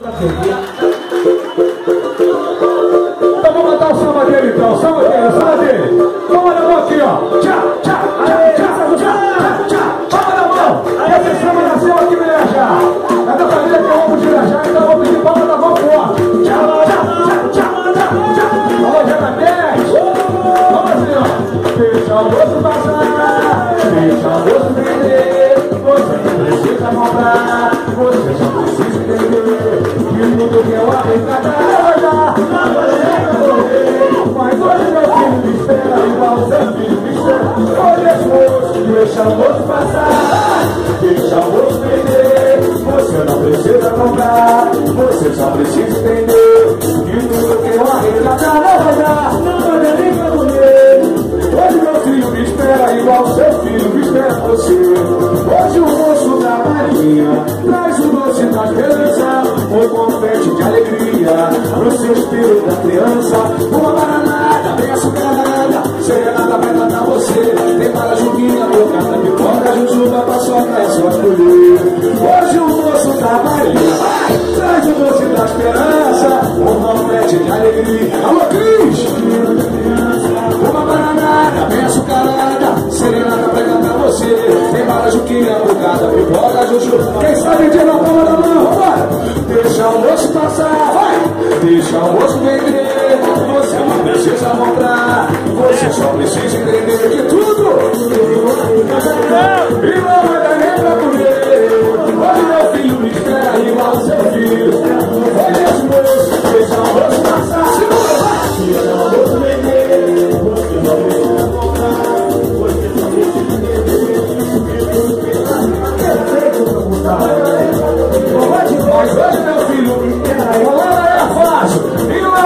Então vamos cantar o samba dele então, o samba dele. Palma na mão aqui, ó. Tchá, tchá, tchá, tchá, tchá. Palma na mão. Esse samba nasceu aqui no Irajá. É da família que eu amo de Irajá, então eu vou pedir palma na mão pro ar. Tchá, tchá, tchá, tchá, tchá. Alô, Jana 10. Vamos assim, ó. Deixa o moço passar, deixa o moço vender. Você não precisa comprar, você só precisa entender que tudo que eu arrecadar vai dar. Mas hoje meu filho me espera, igual seu filho me espera. Olha esse moço, deixa o moço passar, deixa o moço vender. Você não precisa comprar, você só precisa entender que tudo que eu arrecadar não vai dar. Não vai nem pra comer. Hoje meu filho me espera, igual seu filho me espera você. Hoje o moço da Marinha traz o doce da esperança, um confete de alegria pro seu espírito da criança. Uma bananada, bem açucarada, serenada vai cantar você. Tem para juquinha, bocada, pipoca, jujuba, paçoca, é só escolher. Hoje o moço da Marinha traz o doce da esperança, um confete de alegria. Alô, Cris! Uma bananada, bem açucarada, serenada vai cantar você. Tem para juquinha, bocada, pipoca, jujuba. Quem sabe de na palma da mão, vambora! Deixa o moço passar, vai! Deixa o moço vender. Você não precisa comprar, você só precisa entender que tudo e não vai dar nem pra comer. Hoje meu filho me espera, igual seu filho. Olha esse moço, deixa o moço passar, segura, vai! Deixa o moço vender. Você não precisa comprar, você só precisa entender que tudo que mas hoje meu filho me espera, igual é fácil. E não é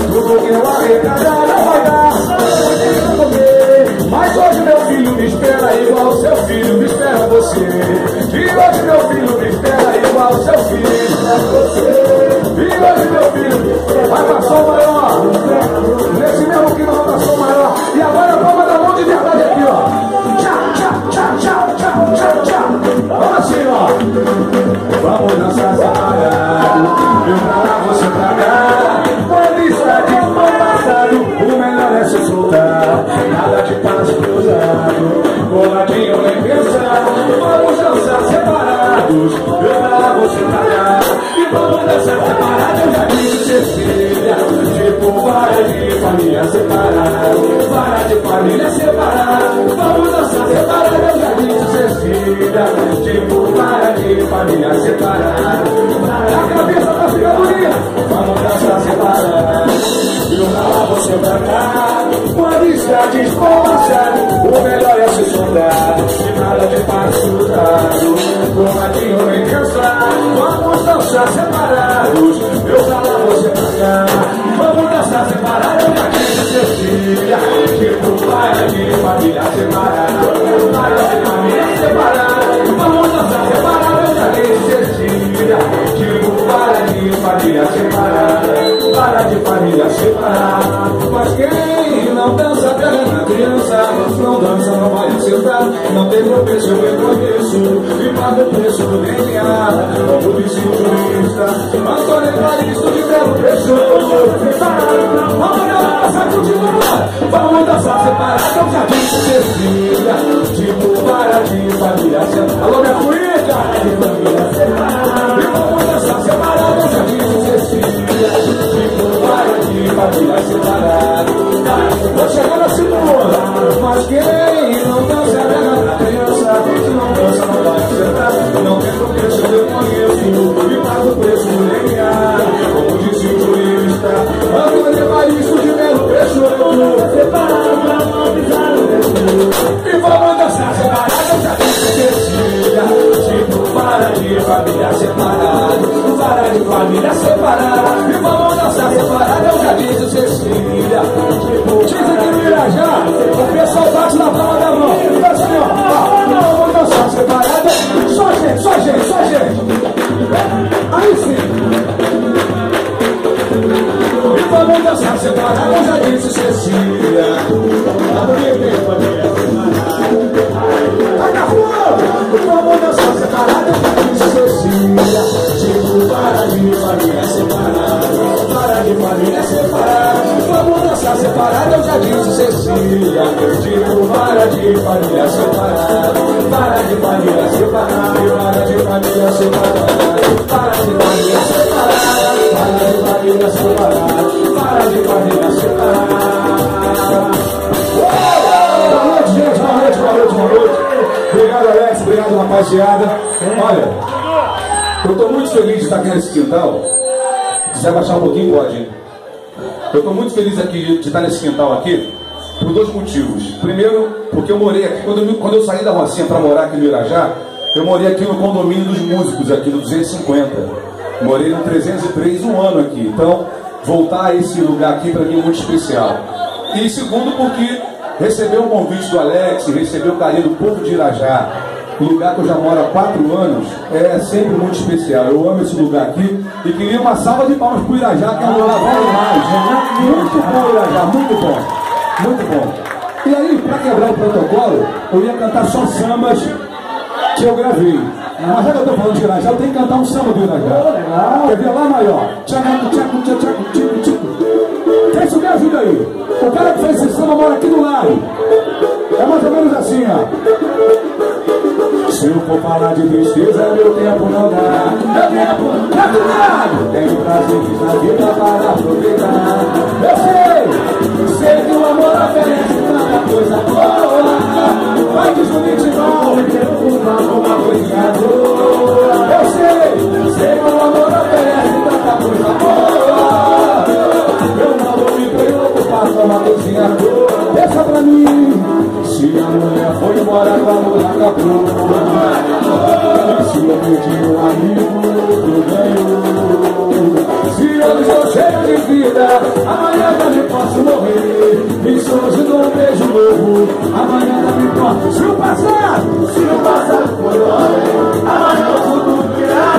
tudo que eu arrecadar não vai dar. Mas hoje meu filho me espera, igual seu filho me espera você. E hoje meu filho me espera, igual seu filho me espera você. E hoje meu filho vai pra som maior, nesse mesmo que não vai pra som maior. E agora a palma da mão de verdade aqui, ó. Tchá, tchá, tchá, tchá, tchá, tchá, tchá. Vamos assim, ó. Vamos dançar separado, eu pra lá, você pra cá. Quando está de mal passado, o melhor é se soltar. Nada de passo cruzado, coladinho nem pensar. Vamos dançar separados, eu pra lá, você pra cá. E vamos dançar separados, eu já disse Cecília. Tipo, para de família separada, para de família separada. Vamos dançar separado, eu já disse Cecília. Tipo, para de família separada. A cabeça tá ficando bonita. Vamos dançar separado, eu pra lá, você pra cá. Quando está descompassado, o melhor é se soltar. E nada de passo cruzado, comadinho nem cansar. Vamos dançar separados, eu pra lá, você pra cá. Vamos dançar separados, eu já disse Cecília. Tipo, para de família separada, para de família separada. Vamos dançar separados, eu já disse Cecília. Tipo, para de família separada, para de família separada. Mas quem não dança pega na criança, não dança não vai acertar. Não tem tropeço, eu reconheço e pago o preço do DNA. Como disse o jurista Antônio Evaristo de Belo Preço. Vamos dançar, continua. Vamos dançar separado, eu já disse Cecília. Tipo, para de família separada. Alô, minha cuíca, de família separada. E vamos dançar separado, eu já disse Cecília. Tipo, para de família separada. Vou chegar na segunda. Mas quem não dança pega na criança, se não dança não vai acertar. Não tem tropeço, eu conheço e pago o preço do DNA. Como disse o jurista Antônio Evaristo de Belo Preço. Separado pra não pisar no mesmo. E vamos dançar separado, eu já disse Cecília. Tipo, para de família separada, para de família separada. E vamos dançar separado, eu já disse Cecília. Tipo, diz aqui no Irajá, o pessoal bate na palma da mão. E assim, ó, vamos dançar separado. Só gente, só gente, só gente. Aí sim. E vamos dançar separado, eu já disse Cecília. disse Cecília, tipo, para de família separar, para de família separar, para de família separar, para de família separar, para de família separar, para de família separar. Boa noite, gente, boa noite, boa noite, boa noite. Obrigado, Alex, obrigado, rapaziada. Olha, eu estou muito feliz de estar aqui nesse quintal. Se quiser baixar um pouquinho, pode, hein? Eu estou muito feliz aqui de estar nesse quintal aqui por dois motivos. Primeiro, porque eu morei aqui, quando eu saí da Rocinha para morar aqui no Irajá, eu morei aqui no condomínio dos músicos, aqui no 250. Morei no 303 um ano aqui. Então, voltar a esse lugar aqui para mim é muito especial. E segundo, porque receber um convite do Alex, receber o carinho do povo de Irajá, lugar que eu já moro há 4 anos, é sempre muito especial. Eu amo esse lugar aqui e queria uma salva de palmas pro Irajá, que é um lugar bom demais. Muito bom, Irajá, muito bom. Muito bom. E aí, para quebrar o protocolo, eu ia cantar só sambas que eu gravei. Mas já que eu tô falando de Irajá, eu tenho que cantar um samba do Irajá. Quer ver lá maior? Tchacaco, tchaco, tchacaco, tchico, tchico. Quem isso me ajuda aí? O cara que fez esse samba mora aqui do lado. É mais ou menos assim, ó. Se eu for falar de tristeza, meu tempo não dá. Meu tempo tá do lado. Tenho prazer na vida para aproveitar. Eu sei que o amor oferece tanta coisa boa. Vai que o mitidão me preocupa com uma coisinha boa. Eu sei que o amor oferece tanta coisa boa. Eu não vou me preocupar com uma coisinha boa. Deixa pra mim. Se a mulher foi embora, o amor acabou. Se eu perdi um amigo, eu ganho. Se eu estou cheio de vida, amanhã também posso morrer. E se hoje dou um beijo novo, amanhã também posso. Se o passado foi ontem, amanhã o futuro virá.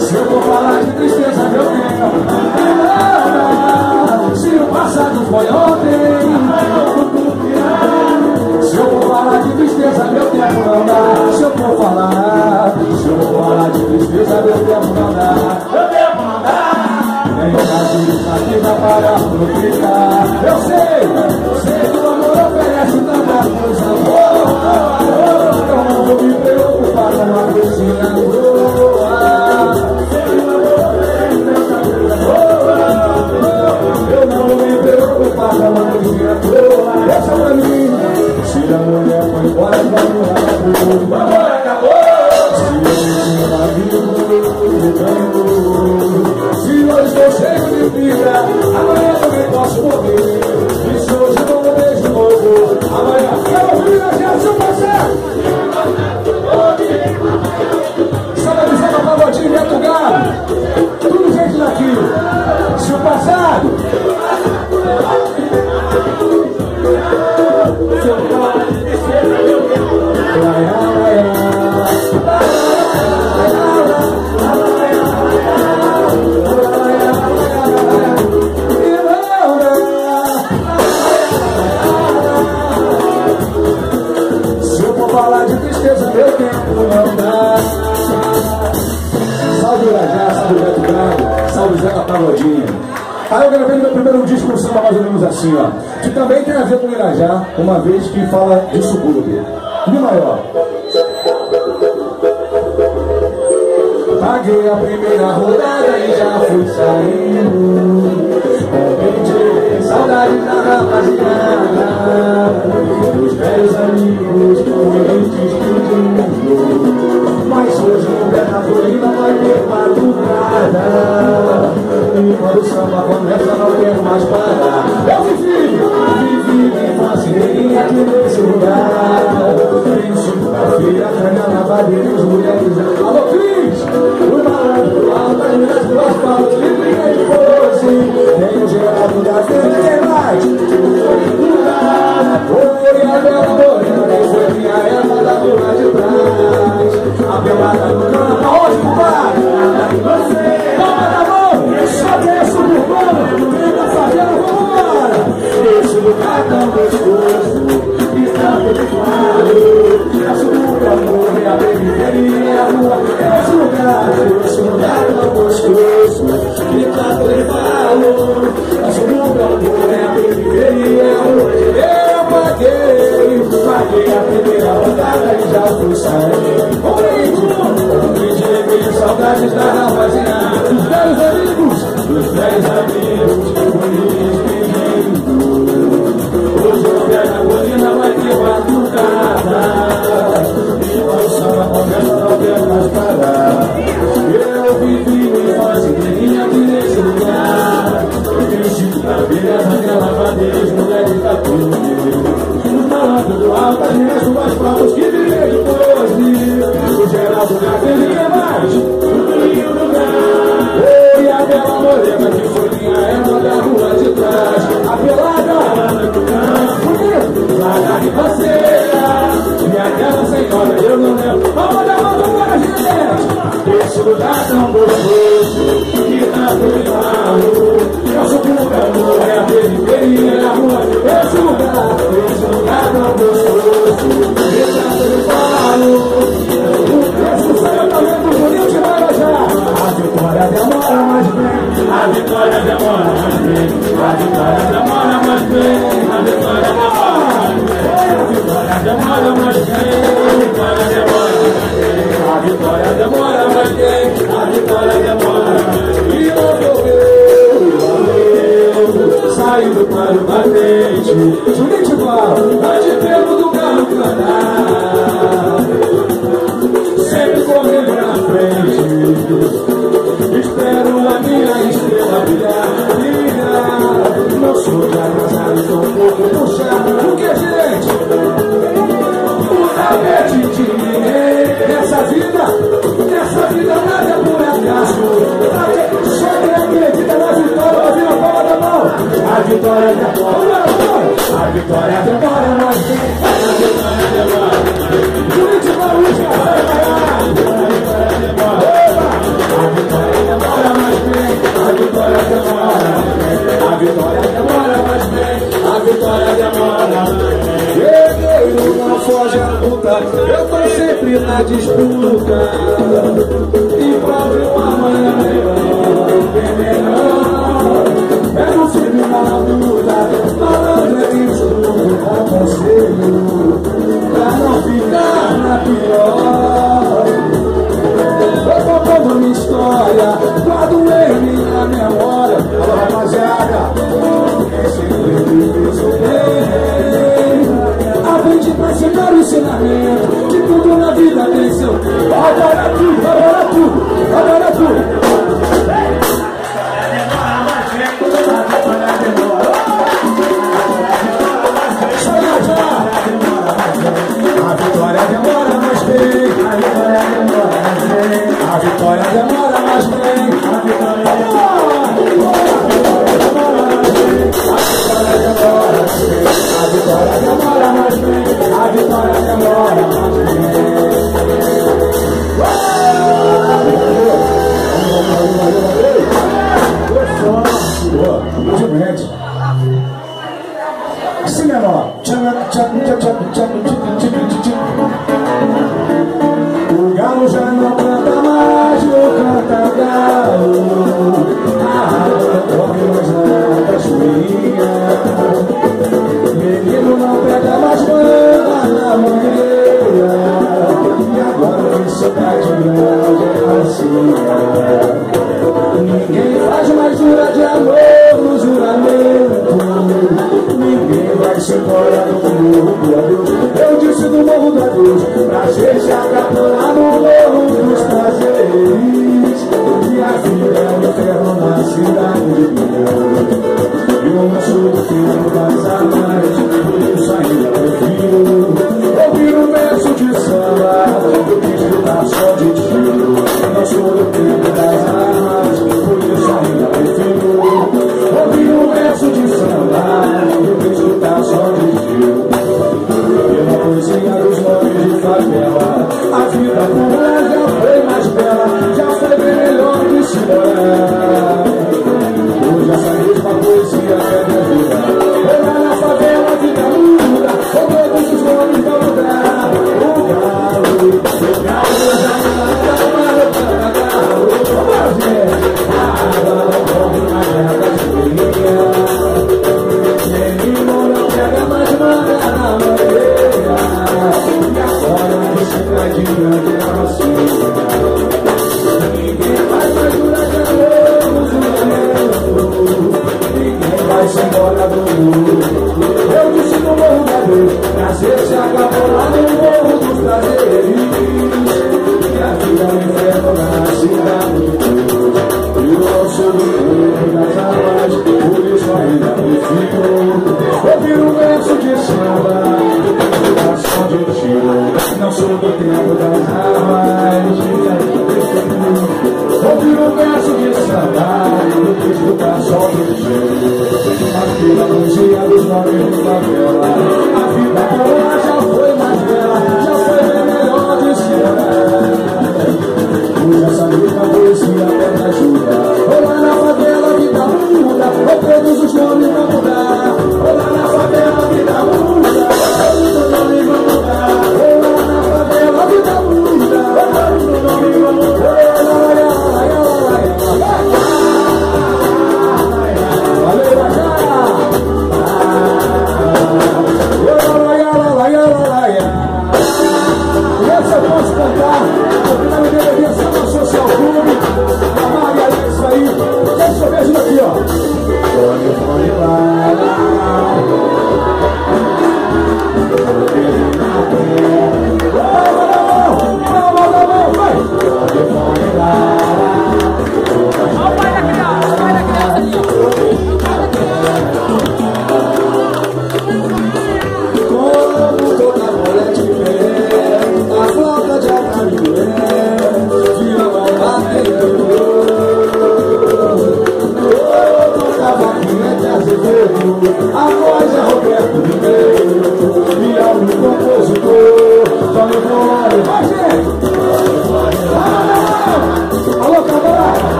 Se eu vou falar de tristeza, meu tempo não. Se o passado foi ontem, amanhã o futuro virá. Se eu vou falar de tristeza, meu tempo não dá. Se eu vou falar de tristeza, meu tempo não dá. Meu tempo não dá. Tem prazer na vida para aproveitar. Eu sei que o amor oferece tanta coisa boa. Eu não vou me preocupar com uma coisinha boa. Eu não vou me preocupar com uma coisinha boa. Deixa pra mim. Se a mulher foi embora, o amor acabou. Se eu tinha um amigo, eu ganho. Se hoje estou cheio de vida, amanhã também posso morrer. E se hoje eu não beijo novo, amanhã eu vou viajar, seu parceiro. Samba de samba, pagodinho, Beto Galo. Tudo gente daqui. Se o passado se eu for falar de tristeza, meu tempo não dá. Salve Irajá, salve Beto Galo, salve Zeca Pagodinho. Aí eu gravei meu primeiro disco no samba mais ou menos assim, ó. Que também tem a ver com Irajá, uma vez que fala de subúrbio. Mi maior. Paguei a primeira rodada e já fui saindo. Comente, saudade da rapaziada. Dos velhos amigos, fui despedindo. Mas hoje no pé da florida vai ter madrugada. E quando o samba começa não quero mais parar. Eu vivi minha infância inteirinha aqui nesse lugar. Em segunda-feira, carnaval, os mulheres. Alô, Cris! O malandro alto, as minas do asfalto, e brinca de pose. Tem o Geraldo da frente, tem mais. Foi a bela morena, foi minha erva da turma de trás. A pelada no campo, aonde, compadre? Toma na mão, só que é suburbano, dentro da favela, vambora. Esse lugar tão gostoso. Paguei a primeira rodada e já fui sair. Me saudades da rapaziada, dos velhos amigos, hoje eu quero a colina, vai ter batucada. E o samba começa, não quero mais parar. Eu vivi uma infância inteirinha aqui nesse lugar. Eu chico da beleza, aquela madeira, mulheres da cor. No malandro do alto, as minhas duas palmas que virei depois de o Geraldo da Felinha mais, no Rio do Gás. E a bela morena que foi minha égua da rua de trás. A pelada do campo, larga de parceira. E aquela senhora, eu não lembro. Vamos dar uma agora, gente. Esse lugar tão gostoso, que tanto me falo. Nosso público é a periferia, é a rua. Esse lugar tão gostoso, que tanto me falo. Esse sonho também do bonito de Marajá. A vitória demora mais bem, a vitória demora mais bem, a vitória demora mais bem, a vitória demora mais bem, a vitória demora mais bem, a vitória demora mais bem, a vitória demora mais bem, a vitória demora mais bem. E eu saindo para o batente, Juninho Val, tá de pelo do carro cantar, sempre correndo na frente. Espero a minha estrela brilhar. Não sou de atrasar, estou um pouco puxado. Porque, gente, o tapete de ninguém. Nessa vida nada é por acaso. Chega e acredita na vitória, mas vira a palma da mão. A vitória demora, a vitória demora mais bem. A vitória demora. Juninho Barulho, vai ganhar. A vitória demora. A vitória demora mais bem, a vitória demora. A vitória demora mais bem, a vitória demora. Guerreiro não foge a luta, eu tô sempre na disputa. E pra ver o amanhã melhor, é no filho na luta, malandro é que estudo com conselho, pra não ficar na pior. Eu tô contando minha história, guardo em minha memória. Alô, rapaziada, esse livro bem. Aprendi pra chegar o ensinamento que tudo na vida tem seu. Agora tudo, agora tudo, agora tudo. A vitória demora mais bem, a vitória demora mais bem, a vitória demora mais bem, a vitória demora mais bem, a vitória demora mais bem. Si menor. O galo já não canta mais, não canta galo. A água corre mais na cachoeira. Menino não pega mais banda na mangueira. E agora vem socar de grande assim. Ninguém faz mais jura de amor no juramento. Ninguém vai se embora do morro do adeus. Eu disse do morro do adeus, pra gente acabar no morro dos prazeres. E a vida é um inferno na cidade de Deus. E eu não sou do filho das amas, por isso ainda prefiro ouvir um verso de samba do que escutar só de tiro. Não sou do filho das amas, por isso ainda prefiro ouvir um verso de samba do que escutar só de tiro. Pela poesia dos nomes de favela, a vida por lá já foi mais bela, já foi bem melhor que se morar. Hoje essa mesma poesia é minha vida. Eu lá na favela a vida muda, com todos os nomes da lugar. O galo já não canta mais, vamos ver. A água não corre mais na cachoeira. Menino não pega mais nada na mangueira.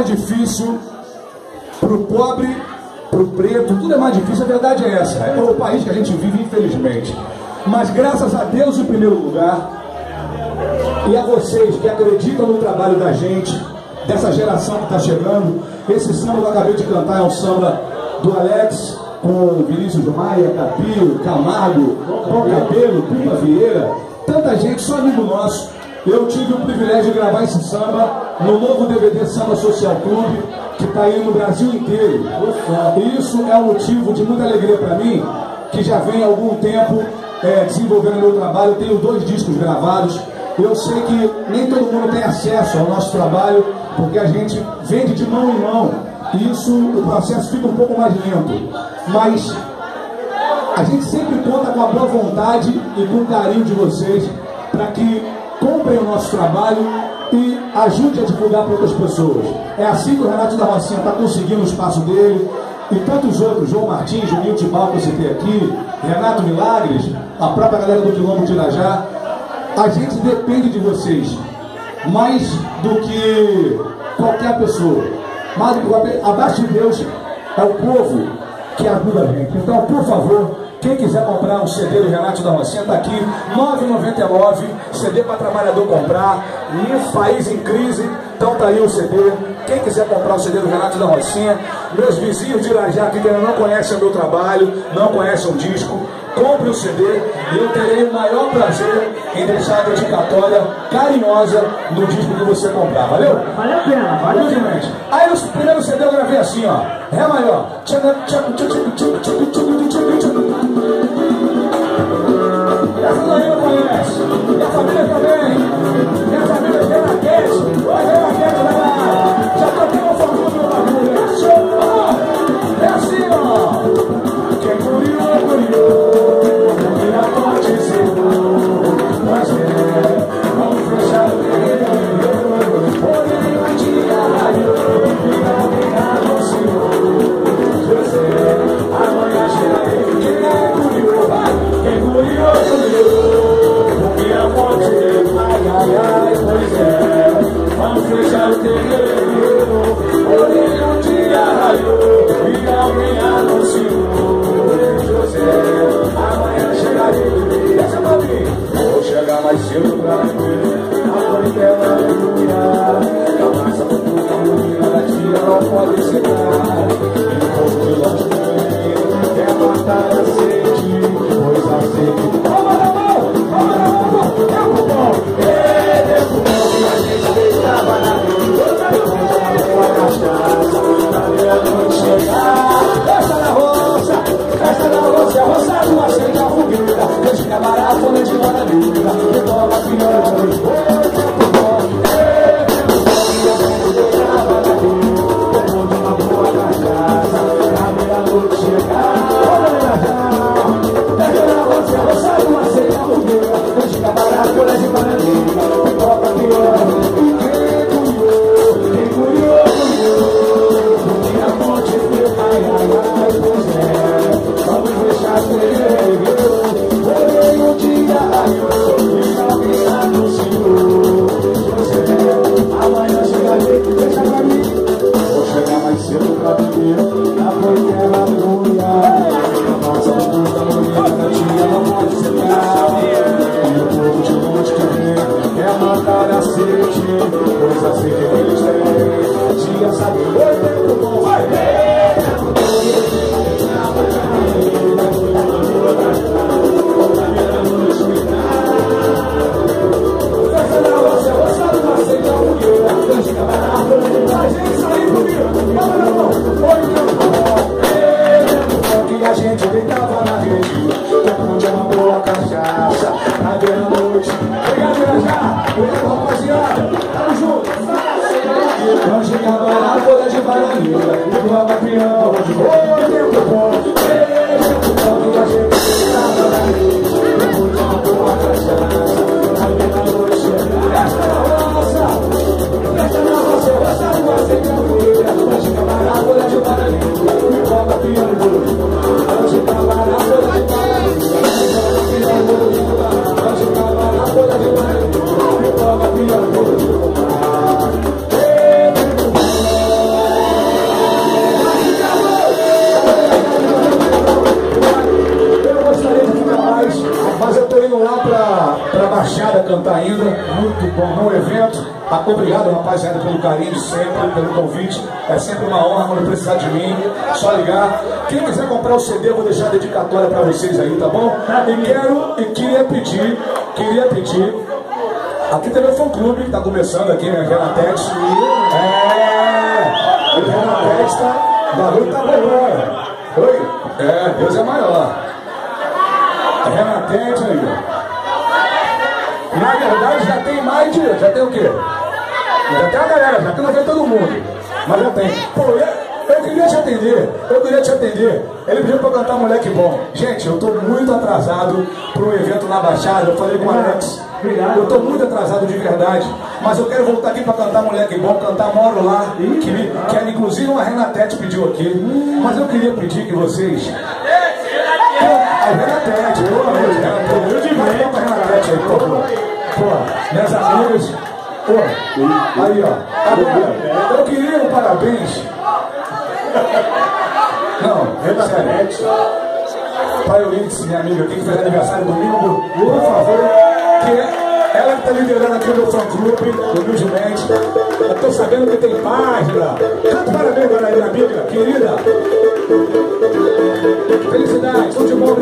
mais difícil pro pobre, pro preto, tudo é mais difícil, a verdade é essa. É o país que a gente vive, infelizmente. Mas graças a Deus, em primeiro lugar, e a vocês que acreditam no trabalho da gente, dessa geração que está chegando, esse samba que eu acabei de cantar é um samba do Alex, com Vinícius Maia, Capio, Camargo, Bom Cabelo, Pipa Vieira, tanta gente, só amigo nosso. Eu tive o privilégio de gravar esse samba no novo DVD Samba Social Clube, que está aí no Brasil inteiro. E isso é um motivo de muita alegria para mim, que já vem há algum tempo desenvolvendo meu trabalho. Eu tenho 2 discos gravados. Eu sei que nem todo mundo tem acesso ao nosso trabalho, porque a gente vende de mão em mão. E isso, o processo fica um pouco mais lento. Mas a gente sempre conta com a boa vontade e com o carinho de vocês para que comprem o nosso trabalho e ajude a divulgar para outras pessoas. É assim que o Renato da Rocinha está conseguindo o espaço dele, e tantos outros, João Martins, Juninho Tibal, que eu citei aqui, Renato Milagres, a própria galera do Quilombo de Irajá. A gente depende de vocês, mais do que qualquer pessoa. Mais do que qualquer... Abaixo de Deus é o povo que ajuda a gente. Então, por favor, quem quiser comprar um CD do Renato da Rocinha, está aqui, R$ 9,99, CD para trabalhador comprar, em país em crise, então tá aí o CD. Quem quiser comprar o CD do Renato da Rocinha, meus vizinhos de Irajá que ainda não conhecem o meu trabalho, não conhecem o disco, compre o CD e eu terei o maior prazer em deixar a dedicatória carinhosa no disco que você comprar, valeu? Vale a pena, vale a pena. Aí no primeiro CD eu gravei assim, ó, Ré maior. Essa daí não conhece, e a família também, e a família tem raquete, vai ver raquete lá, já toquei uma família do bagulho, é assim, ó, quem curiou, curiou, não aconteceu, mas vamos fechar o dedo, porém um dia raiou, e alguém anunciou, amanhã chegarei, quem curiou, quem curiou, o que aconteceu, ai, ai, pois é, vamos fechar o terreiro, porém um dia raiou, e alguém anunciou, José, amanhã chegarei, essa pra mim, vou chegar mais cedo pra ver, a mãe dela aleluia, a massa do povo, a menina da tia não pode secar, e o povo de longe também, quer matar a sede, pois a sede, vamos na mão, tempo bom, tempo bom, que a gente deitava na rua, depois uma cachaça, na meia-noite chegar, festa na roça, roça do aceita a fogueira, deixa camarada, folha de maravilha, que toma pior, tempo bom, que a gente deitava na rua, depois de uma boa cachaça, na meia-noite chegar, roça do aceita a fogueira, deixa camarada, folha de maravilha, que toma pior, quem curiou, porque a ponte foi, ai, pois é, vamos fechar o terreiro, porém um dia raiou, e alguém anunciou, amanhã chegarei, deixa pra mim, vou chegar mais cedo pra viver, na porteira aleluia, a nossa luta bonita, tia não pode secar, e o povo de longe que vem, quer matar a sede, pois a sede eles têm, tia sabe, oi, tempo bom, vai ver, tempo bom, que a gente deitava na rede, tomando de uma boa cachaça, na meia-noite. Obrigado, Irajá, obrigado, rapaziada, tamo junto. Quando chegava na folha de bananeira, eu tava pião, oi, tempo bom, que a gente deitava na rede, tomando de uma boa cachaça, na meia-noite. Esta na roça, roça do aceita a fogueira, quando chegava na folha de bananeira, eu tava pião, quando chegava na folha de bananeira. Baixada cantar ainda. Muito bom. No evento. Obrigado, rapaziada, pelo carinho de sempre, pelo convite. É sempre uma honra quando precisar de mim. Só ligar. Quem quiser comprar o CD, eu vou deixar a dedicatória pra vocês aí, tá bom? E queria pedir. Aqui também o fã clube que tá começando aqui, né? Renatex. O Renatex tá. O barulho tá bom. Oi? Deus é maior. Renatex aí, ó. Na verdade já tem mais de. Já tem o quê? Já tem a galera, já não vê todo mundo. Mas já tem. Pô, eu queria te atender. Ele pediu pra cantar Moleque Bom. Gente, eu tô muito atrasado pro evento na Baixada. Eu falei com o Alex. Eu tô muito atrasado de verdade. Mas eu quero voltar aqui pra cantar Moleque Bom, cantar Moro Lá. Que inclusive uma Renatete pediu aqui. Mas eu queria pedir que vocês. A Renatete, pelo amor de Deus. Vai pra Renatete aí, por favor. Pô, minhas amigas. Pô, aí ó. Agora, eu queria um parabéns. Não, Renatete. Para Euridice, minha amiga, quem fez aniversário domingo, por favor, que ela que está liderando aqui o meu fã-clube, humildemente. Eu estou sabendo que tem página. Canta parabéns para a minha amiga, querida. Felicidade, tudo de bom.